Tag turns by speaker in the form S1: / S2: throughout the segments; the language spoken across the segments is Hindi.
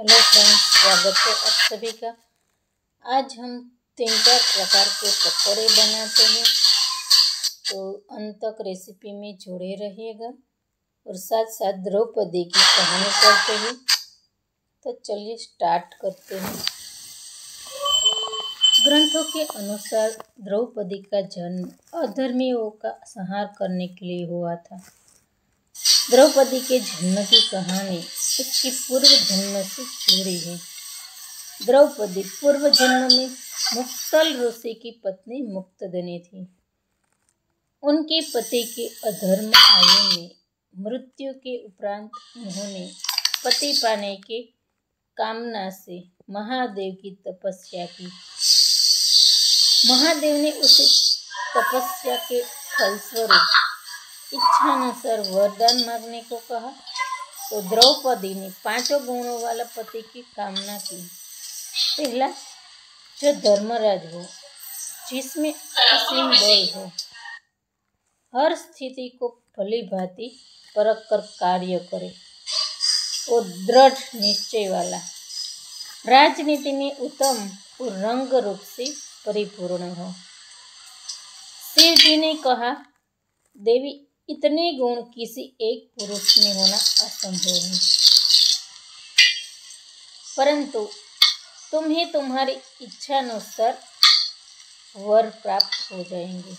S1: हेलो फ्रेंड्स, स्वागत है आप सभी का। आज हम 3-4 प्रकार के पकौड़े बनाते हैं, तो अंत तक रेसिपी में जुड़े रहिएगा और साथ साथ द्रौपदी की कहानी करते हैं। तो चलिए स्टार्ट करते हैं। ग्रंथों के अनुसार द्रौपदी का जन्म अधर्मियों का संहार करने के लिए हुआ था। द्रौपदी के जन्म की कहानी उसकी पूर्व जन्म से जुड़ी है। द्रौपदी पूर्व जन्म में मुक्तल ऋषि की पत्नी मुक्तदनी थी। उनके पति के अधर्म आयु में मृत्यु के उपरांत उन्होंने पति पाने के कामना से महादेव की तपस्या की। महादेव ने उसे तपस्या के फलस्वरूप इच्छानुसार वरदान मांगने को कहा, तो द्रौपदी ने 5 गुणों वाला पति की कामना की। पहला, जो धर्मराज हो, जिसमें असीम बल हो, हर स्थिति को भली भांति परख कर कार्य करे और दृढ़ निश्चय वाला, राजनीति में उत्तम और रंग रूप से परिपूर्ण हो। शिव जी ने कहा, देवी, इतने गुण किसी एक पुरुष में होना असंभव है, परंतु तुम्हें तुम्हारी इच्छानुसार वर प्राप्त हो जाएंगे।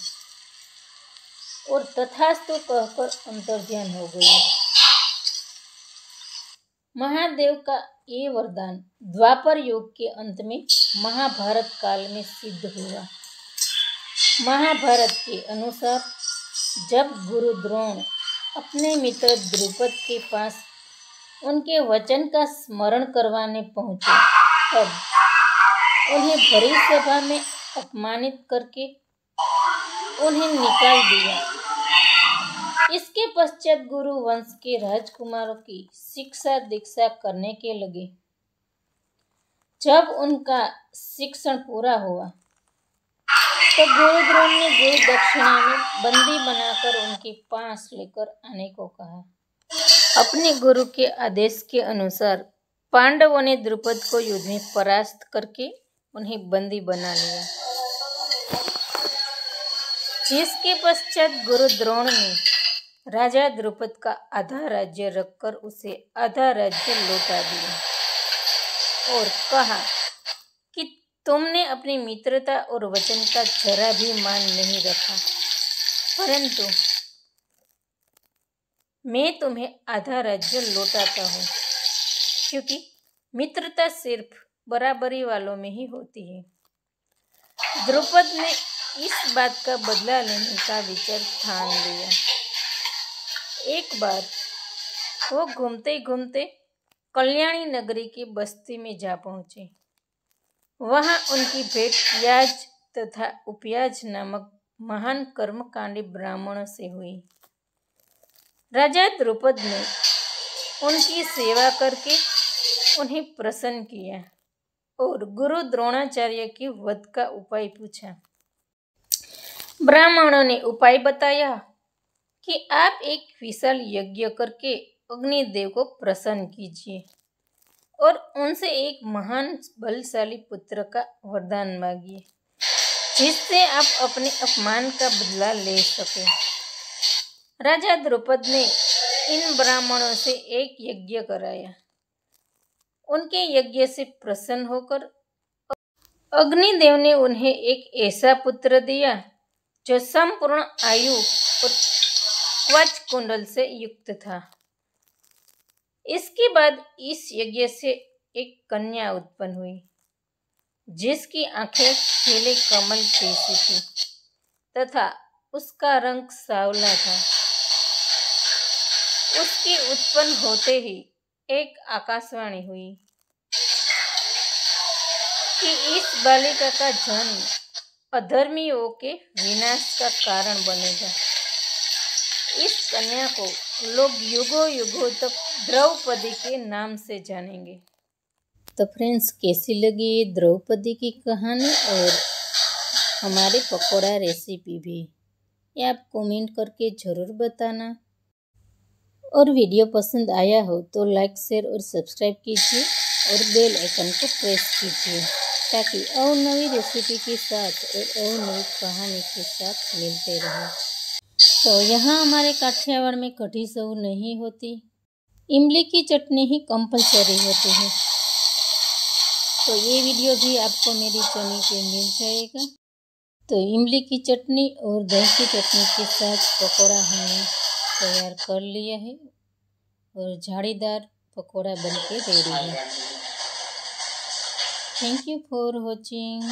S1: और तथास्तु कहकर अंतर्ध्यान हो गई। महादेव का ये वरदान द्वापर युग के अंत में महाभारत काल में सिद्ध हुआ। महाभारत के अनुसार जब गुरु द्रोण अपने मित्र द्रुपद के पास उनके वचन का स्मरण करवाने पहुंचे, तब उन्हें भरी सभा में अपमानित करके उन्हें निकाल दिया। इसके पश्चात गुरु वंश के राजकुमारों की शिक्षा दीक्षा करने के लगे। जब उनका शिक्षण पूरा हुआ, तो गुरु द्रोण ने गुरु दक्षिणा में बंदी बनाकर उनके पास लेकर आने को कहा। अपने गुरु के आदेश के अनुसार पांडवों ने द्रुपद को युद्ध में परास्त करके उन्हें बंदी बना लिया, जिसके पश्चात गुरु द्रोण ने राजा द्रुपद का आधा राज्य रखकर उसे आधा राज्य लौटा दिया और कहा कि तुमने अपनी मित्रता और वचन का जरा भी मान नहीं रखा, परंतु मैं तुम्हें आधा राज्य लौटाता हूँ, क्योंकि मित्रता सिर्फ बराबरी वालों में ही होती है। द्रुपद ने इस बात का बदला लेने का विचार ठान लिया। एक बार वो घूमते घूमते कल्याणी नगरी की बस्ती में जा पहुंचे। वहां उनकी भेंट याज तथा उपयाज नामक महान कर्मकांडी ब्राह्मणों से हुई। राजा द्रुपद ने उनकी सेवा करके उन्हें प्रसन्न किया और गुरु द्रोणाचार्य के वध का उपाय पूछा। ब्राह्मणों ने उपाय बताया कि आप एक विशाल यज्ञ करके अग्निदेव को प्रसन्न कीजिए और उनसे एक महान बलशाली पुत्र का वरदान मांगिए, जिससे आप अपने अपमान का बदला ले सके। राजा द्रुपद ने इन ब्राह्मणों से एक यज्ञ कराया। उनके यज्ञ से प्रसन्न होकर अग्निदेव ने उन्हें एक ऐसा पुत्र दिया जो संपूर्ण आयु और कवच कुंडल से युक्त था। इसके बाद इस यज्ञ से एक कन्या उत्पन्न हुई, जिसकी आंखें खिले कमल जैसी थी तथा उसका रंग सांवला था। उसके उत्पन्न होते ही एक आकाशवाणी हुई कि इस बालिका का जन्म अधर्मियों के विनाश का कारण बनेगा। इस कन्या को लोग युगों युगों तक द्रौपदी के नाम से जानेंगे। तो फ्रेंड्स, कैसी लगी ये द्रौपदी की कहानी और हमारे पकौड़ा रेसिपी भी, ये आप कमेंट करके ज़रूर बताना। और वीडियो पसंद आया हो तो लाइक, शेयर और सब्सक्राइब कीजिए और बेल आइकन को प्रेस कीजिए ताकि और नई रेसिपी के साथ और नई कहानी के साथ मिलते रहें। तो यहाँ हमारे काठियावाड़ में कढ़ी सऊ नहीं होती, इमली की चटनी ही कंपलसरी होती है। तो ये वीडियो भी आपको मेरी चैनल पे मिल जाएगा। तो इमली की चटनी और दही की चटनी के साथ पकौड़ा हमने तैयार कर लिया है और झाड़ीदार पकौड़ा बनके रेडी है। Thank you for watching.